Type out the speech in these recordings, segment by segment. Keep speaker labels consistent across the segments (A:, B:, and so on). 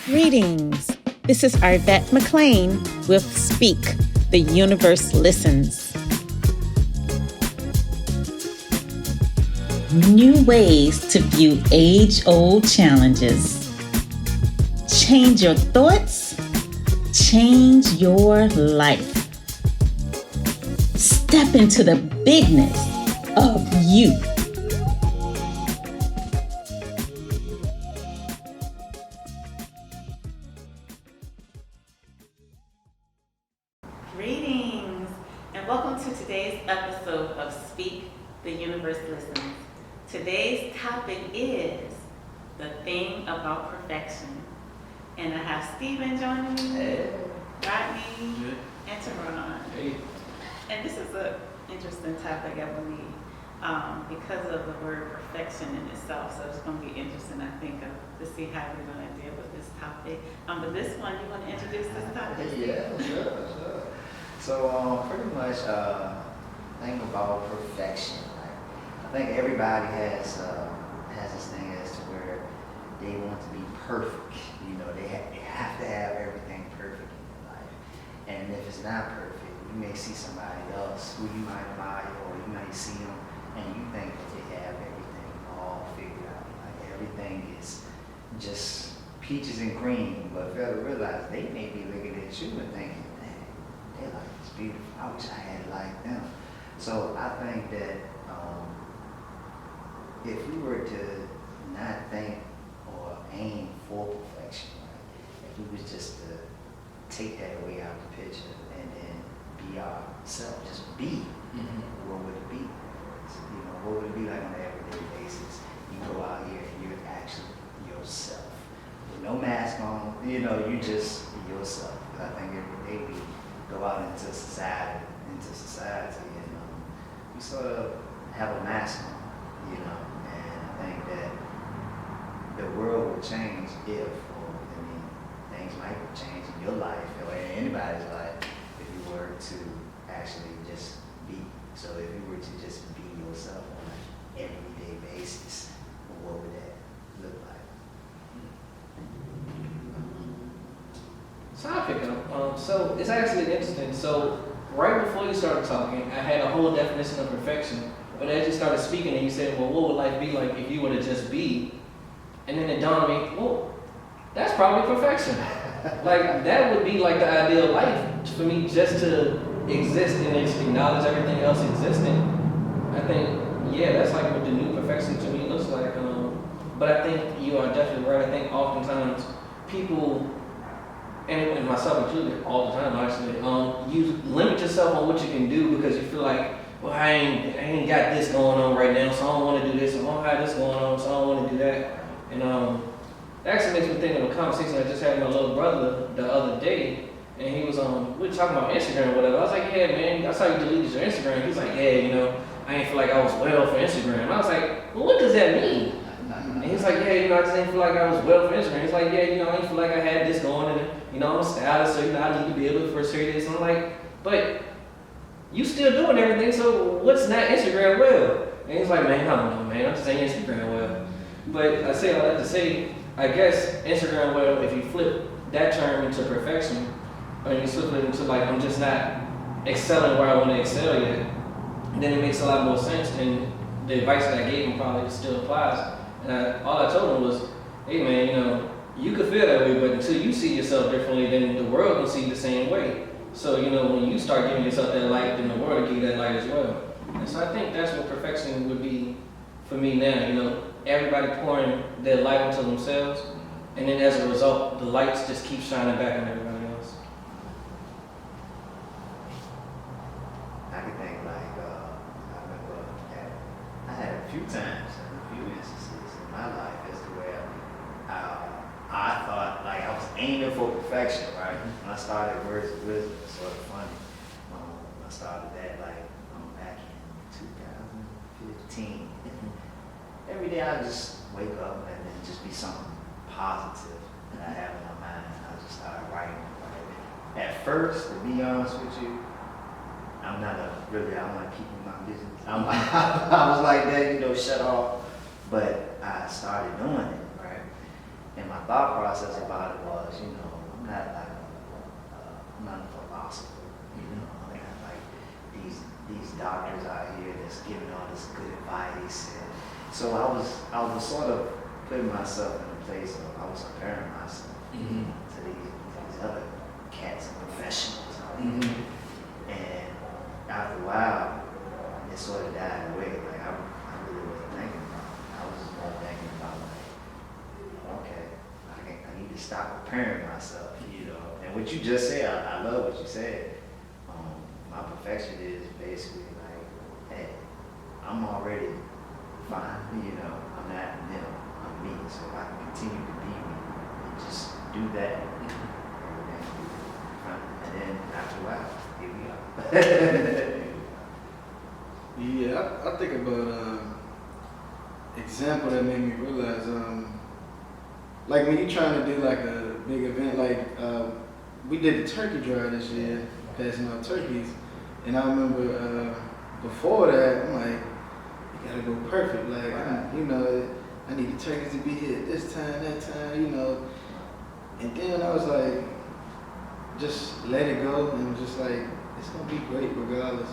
A: Greetings. This is Arvette McLean with Speak, the Universe Listens. New ways to view age-old challenges. Change your thoughts, change your life. Step into the bigness of you. Greetings, and welcome to today's episode of Speak, the Universe Listens. Today's topic is the thing about perfection. And I have Stephen joining me,
B: Hey.
A: Rodney, and Teron.
B: Hey.
A: And this is an interesting topic, I believe, because of the word perfection in itself. So it's going to be interesting, I think, to see how we're going to deal with this topic. But this one, you want to introduce this topic?
B: Yeah, sure. So pretty much thing about perfection. Like, I think everybody has this thing as to where they want to be perfect. You know, they have to have everything perfect in their life. And if it's not perfect, you may see somebody else who you might admire, or you might see them and you think that they have everything all figured out. Like everything is just peaches and cream, but fail to realize they may be looking at you and thinking, man, their life is beautiful. I wish I had it like them. So I think that if we were to not think or aim for perfection, right? If we was just to take that away out of the picture and then be ourselves, just be, what would it be? You know, what would it be like on an everyday basis? You go out here and you're actually yourself. With no mask on, you know, you just yourself. I think every day we go out into society and we sort of have a mask on, you know, and I think that the world would change if, things might change in your life or in anybody's life if you were to actually just be. So if you were to just be yourself on an everyday basis, what would that look like?
C: So I'll pick it up. So it's actually interesting. So right before you started talking, I had a whole definition of perfection. But as you started speaking and you said, well, what would life be like if you were to just be? And then it dawned on me, well, that's probably perfection. Like that would be like the ideal life for me, just to exist and just acknowledge everything else existing. I think, yeah, that's like what the new perfection to me looks like. But I think you are definitely right. I think oftentimes people, and myself included, all the time actually, you limit yourself on what you can do because you feel like, well, I ain't got this going on right now, so I don't want to do this, and I don't have this going on, so I don't want to do that. And it actually makes me think of a conversation I just had with my little brother the other day, and he was we were talking about Instagram or whatever. I was like, yeah, man, I saw you deleted your Instagram. He's like, yeah, you know, I ain't feel like I was well for Instagram. I was like, well, what does that mean? And he's like, yeah, you know, I just ain't feel like I was well for Instagram. He's like, yeah, you know, I ain't feel like I had this going, and you know, I'm a stylist, so you know, I need to be able to pursue this. And I'm like, but you still doing everything, so what's not Instagram well? And he's like, man, I don't know, man, I'm just saying Instagram well. But I say all that to say, I guess Instagram well, if you flip that term into perfection, or you flip it into like, I'm just not excelling where I want to excel yet, then it makes a lot more sense, and the advice that I gave him probably still applies. And all I told him was, hey man, you know, you could feel that way, but until you see yourself differently, then the world will see you the same way. So, you know, when you start giving yourself that light, then the world will give you that light as well. And so I think that's what perfection would be for me now, you know, everybody pouring their light onto themselves, and then as a result, the lights just keep shining back on everybody else.
B: I can think like, I remember that I had a few times, a few instances in my life as to where I thought like I was aiming for perfection, right? When I started Words of Wisdom, it's sort of funny. I started that like back in 2015. Every day I just wake up and then just be something positive that I have in my mind. I just started writing. Right? At first, to be honest with you, I'm not I want to keep in my business. I was like that, you know, shut off. But I started doing it, right? And my my thought process about it was, you know, I'm not like I'm not a philosopher, you know. I'm not like these doctors out here that's giving all this good advice. And so I was sort of putting myself in a place of I was comparing myself to these other cats and professionals out here. And after a while, it sort of died away. Like I really wasn't thinking about it. I was just more thinking about like, okay, I need to stop comparing myself, you know. And what you just said, I love what you said. My perfection is basically like, hey, I'm already fine, you know. I'm not them, I'm me. So if I can continue to be me and just do that, everything will be fine. And then after a while, here we are.
D: Yeah, I think about example that made me realize, like when you're trying to do like a big event, like we did the turkey drive this year, passing out turkeys, and I remember before that, I'm like, you gotta go perfect, like you know, I need the turkeys to be here at this time, that time, you know, and then I was like, just let it go, and just like, it's gonna be great regardless.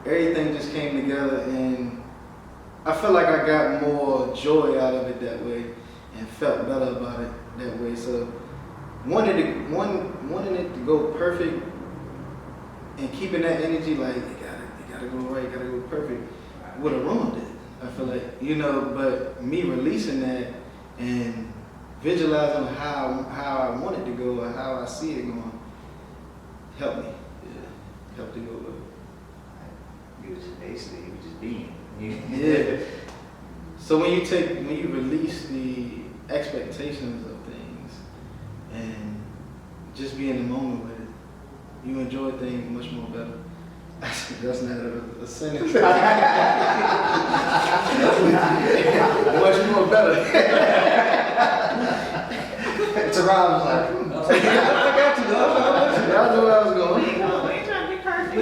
D: Everything just came together, and I felt like I got more joy out of it that way, and felt better about it that way. So wanting it to go perfect, and keeping that energy like it gotta go right, gotta go perfect, would have ruined it. I feel like, you know, but me releasing that and visualizing how I want it to go or how I see it going, helped me. Yeah, helped it go well.
B: You was just basically, you was just being.
D: Yeah. So when you release the expectations of things and just be in the moment with it, you enjoy things much more better. That's not a sentence. Much more better.
B: Teron was like,
C: I got you, though.
D: Y'all know where I was
A: We
D: going.
A: ain't trying to be perfect.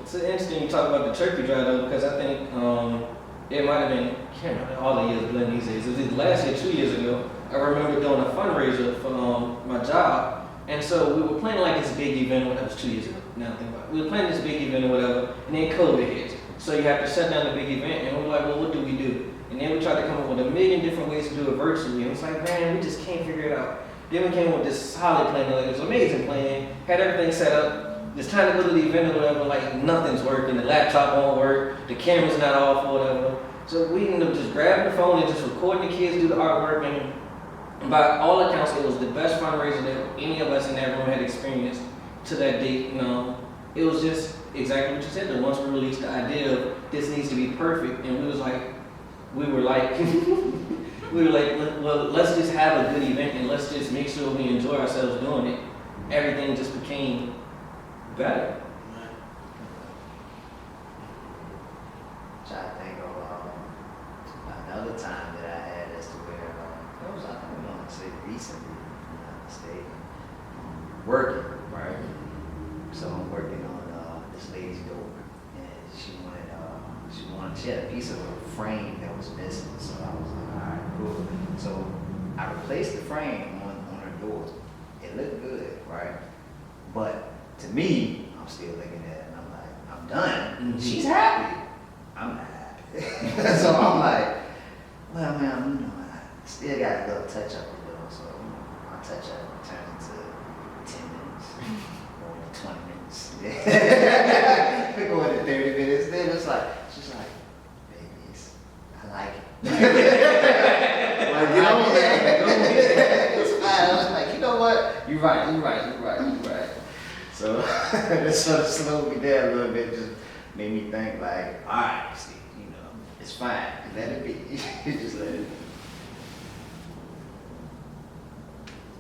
C: It's interesting you talk about the turkey drive though, because I think it might have been, I can't remember all the years blending these days. It was either last year, 2 years ago. I remember doing a fundraiser for my job, and so we were planning like this big event. That was 2 years ago. Now I think about it. We were planning this big event or whatever, and then COVID hit. So you have to shut down the big event, and we're like, well, what do we do? And then we tried to come up with a million different ways to do it virtually. And it's like, man, we just can't figure it out. Then we came up with this solid plan. Like, it was an amazing plan. Had everything set up. It's time to go to the event or whatever, like nothing's working, the laptop won't work, the camera's not off or whatever. So we ended up just grabbing the phone and just recording the kids do the artwork, and by all accounts, it was the best fundraiser that any of us in that room had experienced to that date. It was just exactly what you said. That once we released the idea of this needs to be perfect, and we were like, well, let's just have a good event and let's just make sure we enjoy ourselves doing it. Everything just became better.
B: trying to think of another time that I had as to where it was, I think I want to say recently, if I'm not mistaken, working, right? So I'm working on this lady's door, and she had a piece of her frame that was missing. So I was like, all right, cool. So I replaced the frame on her door. It looked good, right? But to me, I'm still looking at it, and I'm like, I'm done.
C: Mm-hmm.
B: She's happy. I'm not happy. So I'm like, well, man, you know, I still got a little touch up to do. So my touch up turns into 10 minutes, or 20 minutes. We're going to 30 minutes. Then it's like, she's like, babies, I like it.
D: Like, get on that.
B: It's fine. I was like, you know what? You're right. So it sort of slowed me down a little bit, just made me think like, all right, Steve, you know, it's fine. Let it be. Just let it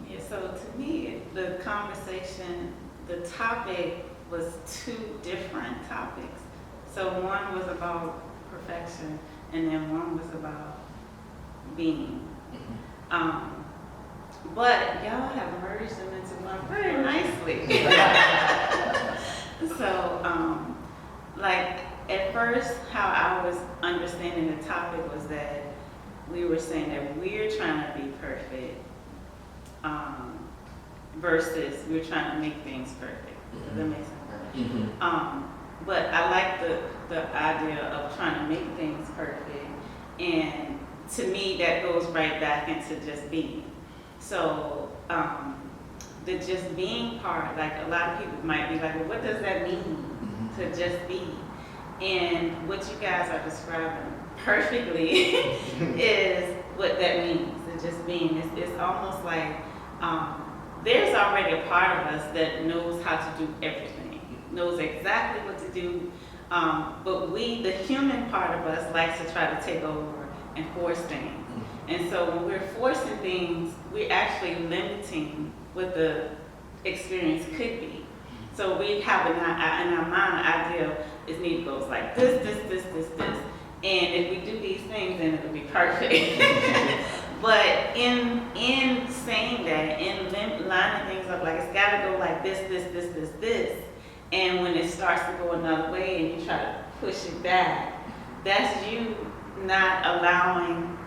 B: be.
A: Yeah, so to me, the conversation, the topic was two different topics. So one was about perfection, and then one was about being. But y'all have merged them into one very nicely. So, like, at first, how I was understanding the topic was that we were saying that we're trying to be perfect, versus we're trying to make things perfect. Does that make sense? But I like the idea of trying to make things perfect, and to me that goes right back into just being. So the just being part, like a lot of people might be like, well, what does that mean to just be? And what you guys are describing perfectly is what that means. To just being. It's almost like there's already a part of us that knows how to do everything, knows exactly what to do. But we, the human part of us, likes to try to take over and force things. And so when we're forcing things, we're actually limiting what the experience could be. So we have in our mind an idea is need goes like this. And if we do these things, then it'll be perfect. But in saying that, in lining things up, like it's got to go like this. And when it starts to go another way and you try to push it back, that's you not allowing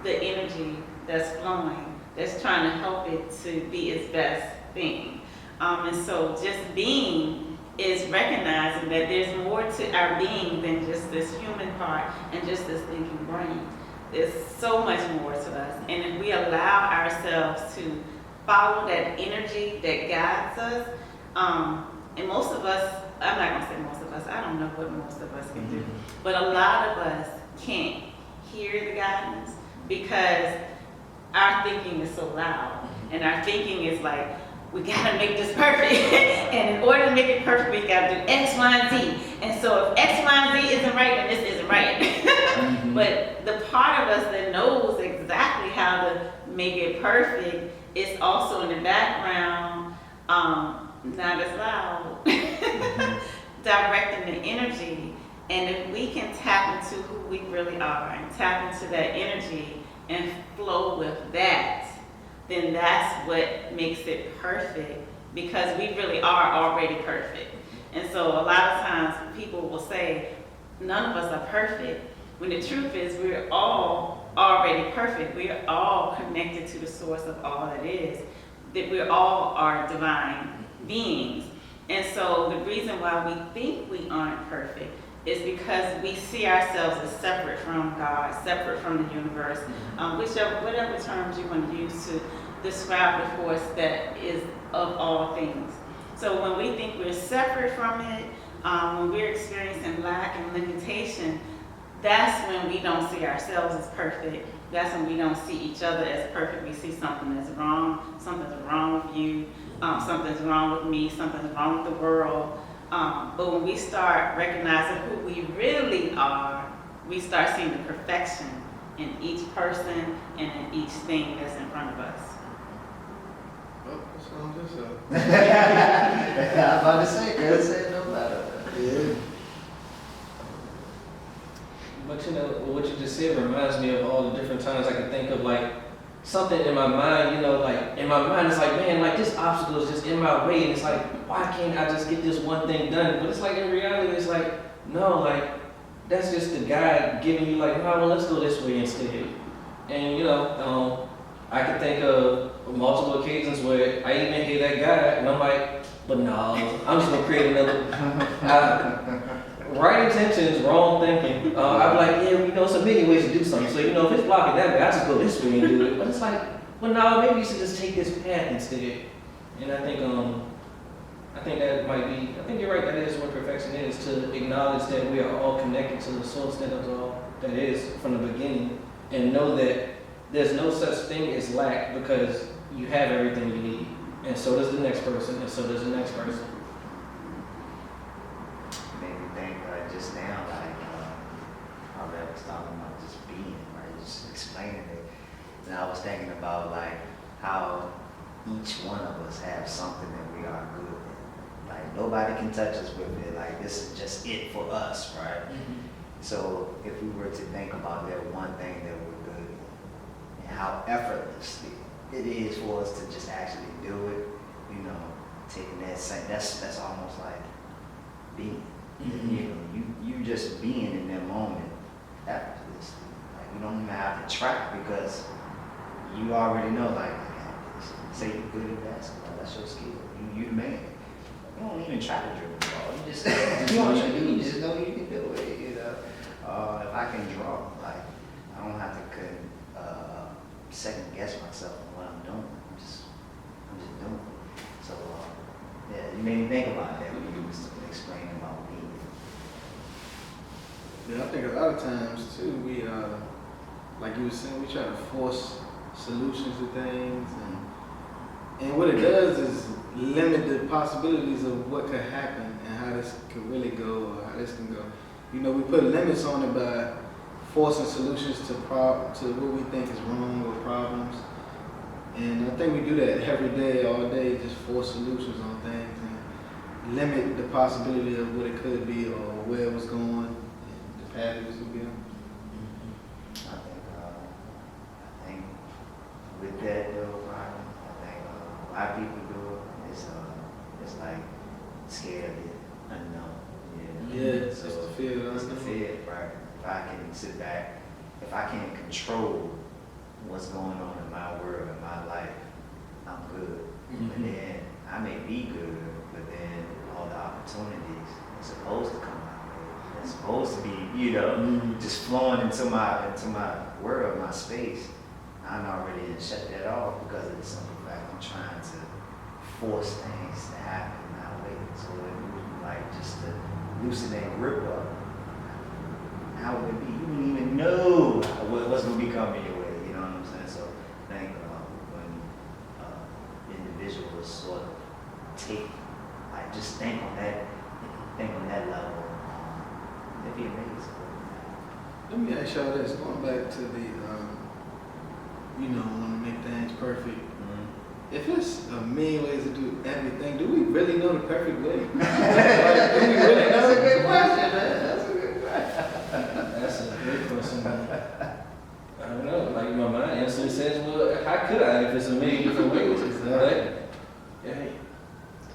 A: the energy that's flowing, that's trying to help it to be its best thing. And so just being is recognizing that there's more to our being than just this human part and just this thinking brain. There's so much more to us. And if we allow ourselves to follow that energy that guides us, and most of us, I'm not gonna say most of us, I don't know what most of us can do, but a lot of us can't hear the guidance because our thinking is so loud. And our thinking is like, we gotta make this perfect. And in order to make it perfect, we gotta do X, Y, and Z. And so if X, Y, and Z isn't right, then this isn't right. But the part of us that knows exactly how to make it perfect is also in the background, not as loud, directing the energy. And if we can tap into who we really are and tap into that energy and flow with that, then that's what makes it perfect, because we really are already perfect. And so a lot of times people will say, none of us are perfect, when the truth is we're all already perfect. We are all connected to the source of all that is, that we all are divine beings. And so the reason why we think we aren't perfect is because we see ourselves as separate from God, separate from the universe, whatever terms you want to use to describe the force that is of all things. So when we think we're separate from it, when we're experiencing lack and limitation, that's when we don't see ourselves as perfect. That's when we don't see each other as perfect. We see something that's wrong, something's wrong with you, something's wrong with me, something's wrong with the world. But when we start recognizing who we really are, we start seeing the perfection in each person and in each thing that's in front of us.
D: Oh, that sounds just
B: I'm about to say, girl, say no better.
D: yeah.
C: But you know, what you just said reminds me of all the different times I can think of, like, something in my mind, you know, like, in my mind, it's like, man, like, this obstacle is just in my way, and it's like, why can't I just get this one thing done? But it's like, in reality, it's like, no, like, that's just the guide giving you, like, no, well, let's go this way instead. And, you know, I can think of multiple occasions where I even hear that guide, and I'm like, but no, I'm just gonna create another. Right intentions, wrong thinking. I'm like, yeah, we know so many ways to do something. So, you know, if it's blocking that way, I just go this way and do it. But it's like, well, no, maybe you should just take this path instead. And I think that might be, I think you're right, that is what perfection is, to acknowledge that we are all connected to the source that is all that is from the beginning, and know that there's no such thing as lack, because you have everything you need. And so does the next person, and so does the next person.
B: Made me think just now, like, how that was talking about just being, right? Just explaining it. And I was thinking about, like, how each one of us have something that we are good at. Like, nobody can touch us with it. Like, this is just it for us, right? So if we were to think about that one thing that we're good at, and how effortlessly it is for us to just actually do it, you know, taking that same, that's almost like being. You know, you just being in that moment, effortlessly. Like you don't even have to try because you already know, like, I got this. Say you're good at basketball, that's your skill. You the man. You don't even try to dribble the ball. You just you just know you can do it. You know, if I can draw, like I don't have to second guess myself on what I'm doing. I'm just doing it. So yeah, you made me think about that when you was explaining about me.
D: Yeah, I think a lot of times too, we like you were saying, we try to force solutions to things, and what it does is limit the possibilities of what could happen and how this could really go or how this can go. You know, we put limits on it by forcing solutions to what we think is wrong or problems, and I think we do that every day, all day, just force solutions on things and limit the possibility of what it could be or where it was going and the path it was going to be on.
B: I think with that though, Brian, I think why people do it is it's like scared of the unknown.
D: Yeah,
B: So
D: it's the fear of
B: it's the
D: unknown.
B: fear, right? If I can sit back, if I can't control what's going on in my world, in my life, I'm good. But then I may be good, but then all the opportunities are supposed to come my way. They're supposed to be, you know, just flowing into my world, my space. I'm already shut that off because of the simple fact I'm trying to force things to happen my way. So it would be like just to loosen that grip up. How would it be? You wouldn't even know what's going to be coming your way. You know what I'm saying? So I think when individuals sort of take, like, just think on that level, it'd be amazing.
D: Let me ask y'all this, going back to the, you know, want to make things perfect. If it's a million ways to do everything, do we really know the perfect way? Like, do we really know?
B: That's a good question, man. That's a good question.
C: That's a great question. I don't know. Like my mind instantly says, well, how could I if it's a million different ways? But yeah,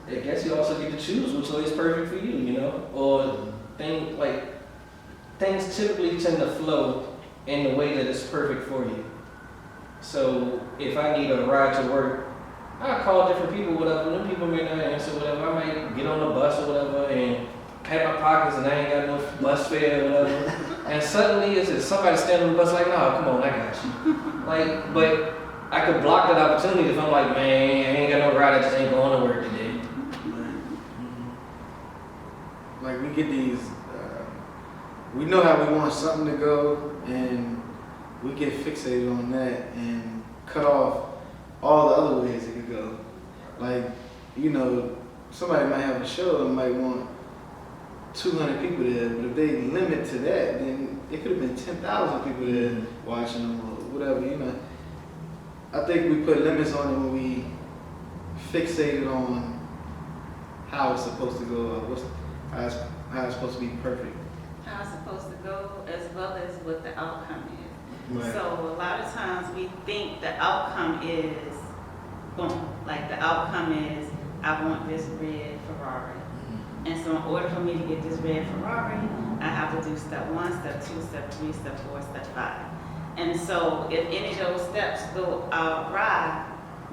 C: I guess you also get to choose which way is perfect for you, you know? Or things typically tend to flow in the way that it's perfect for you. So if I need a ride to work, I call different people, whatever. Them people may not answer, whatever. I might get on the bus or whatever and pat my pockets and I ain't got no bus fare or whatever. And suddenly it's just somebody standing on the bus like, no, come on, I got you. Like, but I could block that opportunity if I'm like, man, I ain't got no ride, I just ain't going to work today.
D: Like we get these, we know how we want something to go, and we get fixated on that and cut off all the other ways it could go. Like, you know, somebody might have a show and might want 200 people there, but if they limit to that, then it could have been 10,000 people there watching them or whatever, you know. I think we put limits on it when we fixated on how it's supposed to go, or how it's supposed to be perfect.
A: How it's supposed to go, as well as what the outcome is.
D: Right.
A: So a lot of times we think the outcome is boom. Like the outcome is I want this red Ferrari. And so in order for me to get this red Ferrari, I have to do step 1, step 2, step 3, step 4, step 5. And so if any of those steps go awry,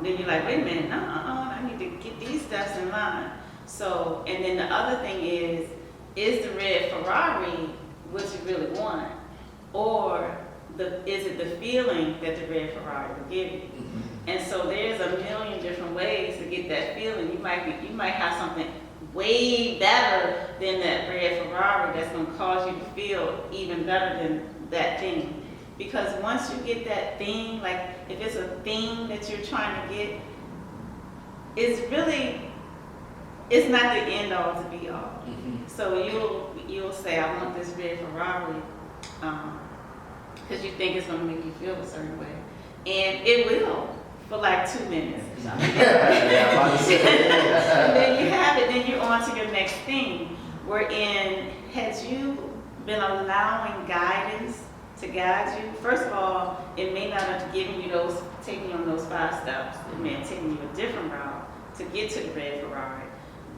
A: then you're like, wait a minute, I need to get these steps in line. So, and then the other thing is the red Ferrari what you really want? Or is it the feeling that the red Ferrari will give you? And so there's a million different ways to get that feeling. You might have something way better than that red Ferrari that's going to cause you to feel even better than that thing. Because once you get that thing, like if it's a thing that you're trying to get, it's not the end all to be all. So you'll say, I want this red Ferrari, because you think it's going to make you feel a certain way. And it will, for like 2 minutes. And then you have it, then you're on to your next thing. Wherein, had you been allowing guidance to guide you? First of all, it may not have taken you on those 5 steps. It may have taken you a different route to get to the red Ferrari.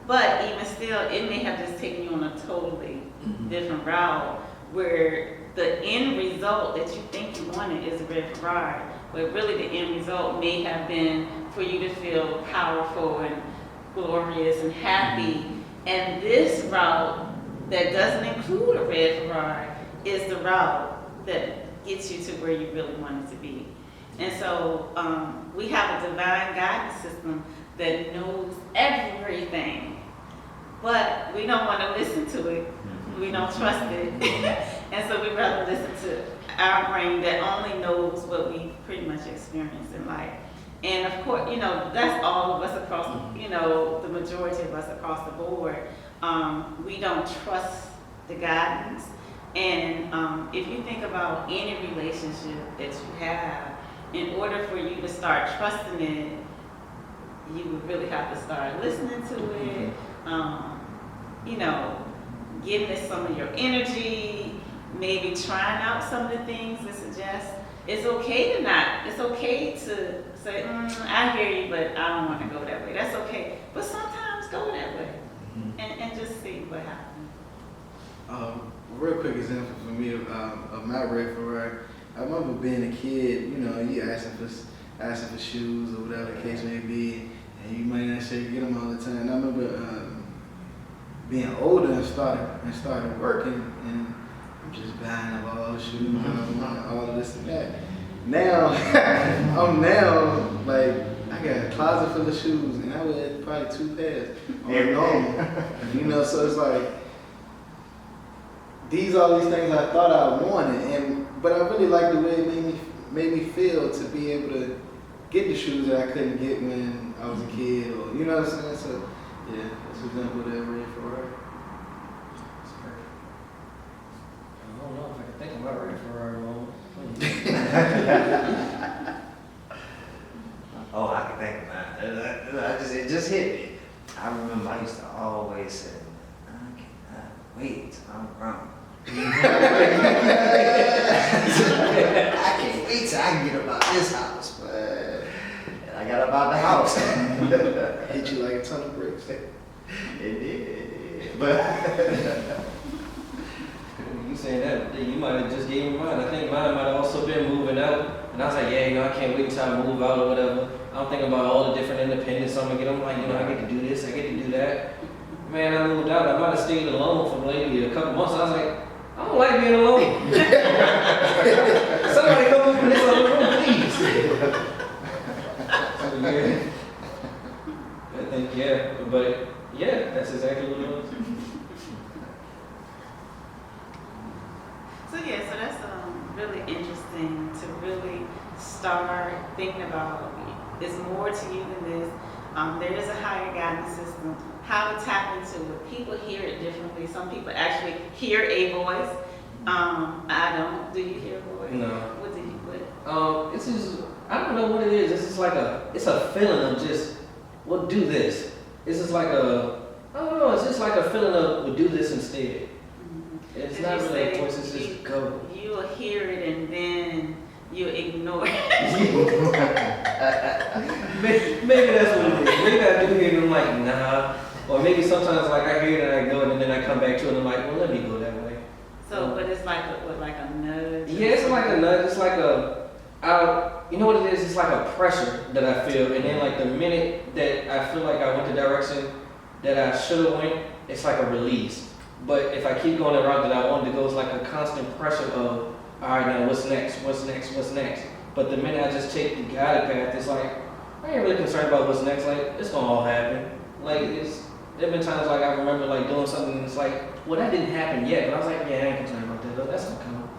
A: But even still, it may have just taken you on a totally different route where the end result that you think you wanted is a red Ferrari, but really the end result may have been for you to feel powerful and glorious and happy. And this route that doesn't include a red Ferrari is the route that gets you to where you really wanted to be. And so we have a divine guidance system that knows everything, but we don't want to listen to it. We don't trust it. And so we rather listen to our brain that only knows what we pretty much experience in life. And of course, that's all of us across, the majority of us across the board. We don't trust the guidance. And if you think about any relationship that you have, in order for you to start trusting it, you would really have to start listening to it, giving it some of your energy, maybe trying out some of the things that suggest it's okay to say, I hear you, but I don't want to go that way. That's okay. But sometimes go that way and just see what happens.
D: Real quick example for me of my red Ferrari. I remember being a kid, you asking for shoes or whatever the case may be, and you might not say you get them all the time. And I remember being older and started working, and I'm just buying up all the shoes, all of this and that. Now, like, I got a closet full of shoes, and I wear probably 2 pairs on normal. So it's like, all these things I thought I wanted, but I really like the way it made me feel to be able to get the shoes that I couldn't get when I was a kid, or you know what I'm saying? So yeah, that's an example of that red Ferrari.
C: I don't know if I can think of my red Ferrari moment.
B: Oh, I can think of that. It just hit me. I remember I used to always say, I cannot wait till I'm grown. I can't wait till I can get about this house, but and I got about the house.
D: Hit you like a ton of bricks.
B: It did, but
C: You saying that, you might have just gave me mine. I think mine might have also been moving out. And I was like, I can't wait until I move out or whatever. I'm thinking about all the different independence I'm gonna get. I'm like, I get to do this, I get to do that. Man, I moved out. I might have stayed alone for maybe a couple months. I was like, I don't like being alone. Somebody come open this other room, please. I think, but that's exactly what it was.
A: So that's really interesting to really start thinking about. There's more to you than this. There is a higher guidance system. How to tap into it. People hear it differently. Some people actually hear a voice. I don't. Do you hear a voice?
C: No.
A: What do you?
C: It's just, I don't know what it is. It's just like it's a feeling of just, well, do this. It's just like I don't know. It's just like a feeling of, well, do this instead. It's not really a voice. It's just go.
A: You'll hear it and then you ignore it.
C: Maybe that's what it is. Maybe I do hear it and I'm like, nah. Or maybe sometimes like I hear it and I ignore it and then I come back to it and I'm like, well, let me go that way.
A: So, but it's like a nudge.
C: Yeah, it's like a nudge. It's like you know what it is? It's like a pressure that I feel. And then like the minute that I feel like I went the direction that I should have went, it's like a release. But if I keep going the route that I wanted to go, it's like a constant pressure of, all right, now what's next? But the minute I just take the guided path, it's like, I ain't really concerned about what's next. Like, it's gonna all happen. Like, there've been times like I remember like doing something and it's like, well, that didn't happen yet. But I was like, yeah, I ain't concerned about that though. That's gonna come.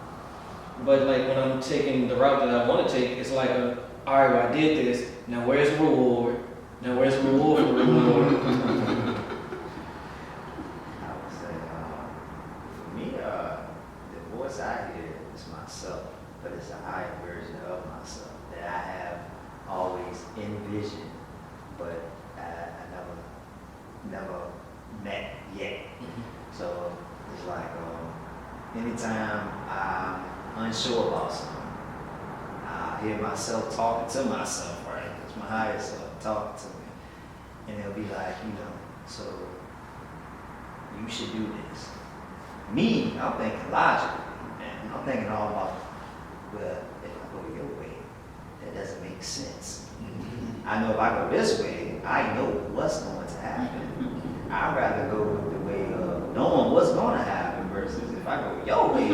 C: But like when I'm taking the route that I want to take, it's like all right, well, I did this. Now where's the reward? For the reward?
B: I would say, for me, the voice I hear is myself, but it's a higher version of myself that I have always envisioned, but I never met yet. So it's like anytime I'm unsure about something, I hear myself talking to myself, right? It's my higher self talking to me, and it'll be like, So you should do this. Me, I'm thinking logically, man. I'm thinking all about, well, if I go your way, that doesn't make sense. I know if I go this way, I know what's going to happen. I'd rather go with the way of knowing what's going to happen versus if I go your way,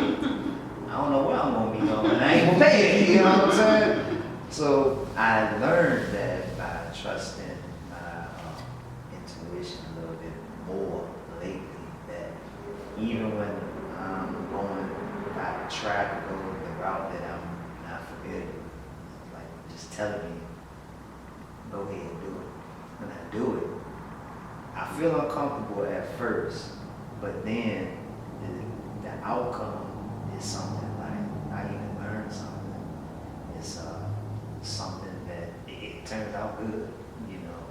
B: I don't know where I'm going to be going and I ain't going to pay it, you know what I'm saying? So I learned that by trusting my intuition a little bit more lately, that even when I'm going, if I try to go the route that I'm not familiar with, like just telling me, go ahead and do it. When I do it, I feel uncomfortable at first, but then the outcome is something like I even learned something. It's something that it turns out good, you know.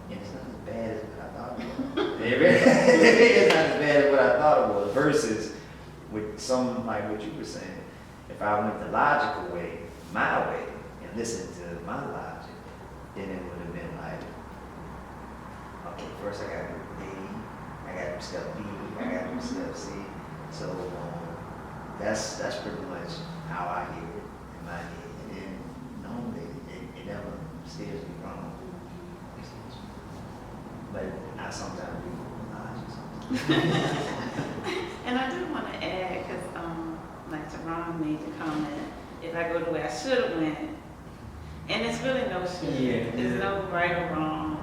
B: And it's not as bad as what I thought it was. It's not as bad as what I thought it was. Versus with some like what you were saying, if I went the logical way, my way, and listened to my logic, then it would have been like, okay, first I got to do A, I got to do step B, I got to do step C. So that's pretty much how I hear it in my head. And then normally it never steers me wrong. But I sometimes do logic.
A: And I do want to add, because like Teron made the comment, if I go the way I should have went, and it's really no should.
C: Yeah.
A: There's no right or wrong,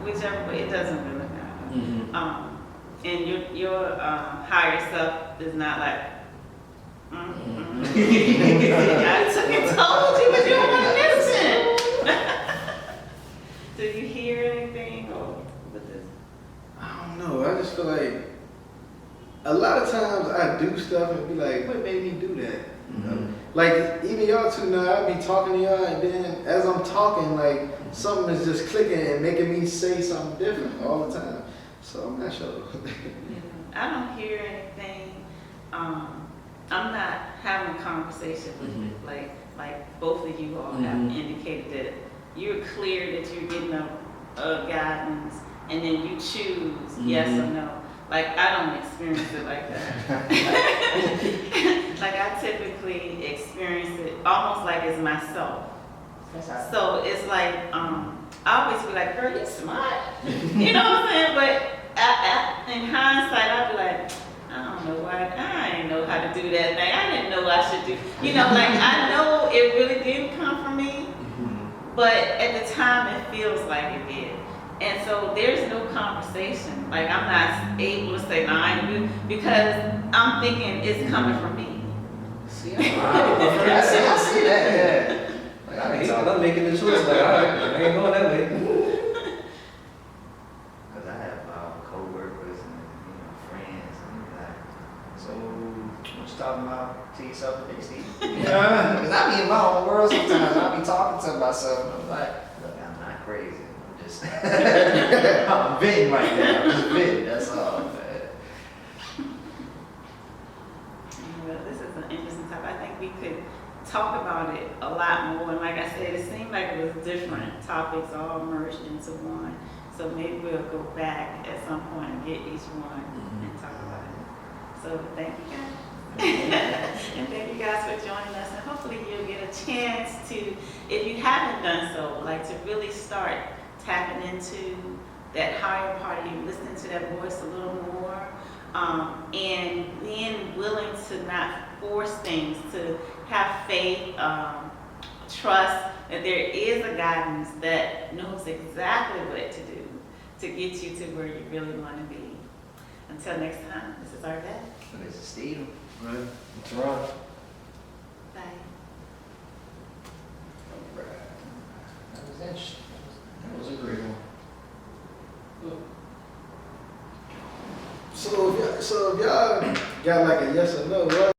A: whichever way, it doesn't really matter.
C: Mm-hmm.
A: And your higher self is not like, I took and told you, but you don't want to listen. Do you hear anything or with this?
D: I don't know. I just feel like a lot of times I do stuff and be like, what made me do that? You know? Like even y'all two now, I be talking to y'all and then as I'm talking, like something is just clicking and making me say something different all the time. So I'm not sure.
A: I don't hear anything. I'm not having a conversation with you, like both of you all have indicated that you're clear that you're getting a guidance and then you choose yes or no. Like I don't experience it like that. Like I typically experience it almost like it's myself. So it's like I always be like, girl, you smart. You know what I'm saying? But in hindsight, I'd be like, I don't know why, I didn't know how to do that thing. I didn't know I should do, you know, like I know it really didn't come from me, but at the time it feels like it did. And so there's no conversation. Like I'm not able to say, no, I didn't do, because I'm thinking it's coming from me.
C: See,
B: I see that, yeah.
C: Like, I hate that I'm making the choice. Like, all right, I ain't going that way.
B: Because I have co-workers and friends and like, so what you talking about to yourself today, Steve? Because I be in my own world sometimes. I be talking to myself and I'm like, look, I'm not crazy. I'm just, I'm venting right now. I'm just venting, that's all, man.
A: Well, this is an interesting topic. I think we could talk about it a lot more. And like I said, it seemed like it was different topics all merged into one. So maybe we'll go back at some point and get each one and talk about it. So thank you guys. And thank you guys for joining us. And hopefully you'll get a chance to, if you haven't done so, like to really start tapping into that higher part of you, listening to that voice a little more, and being willing to not force things, to have faith, trust that there is a guidance that knows exactly what to do to get you to where you really want to be. Until next time, this is Arvette.
B: This is Steve.
D: Right.
C: It's wrong.
A: Bye.
B: That was interesting.
C: That was a great one.
D: So if y'all got like a yes or no, right?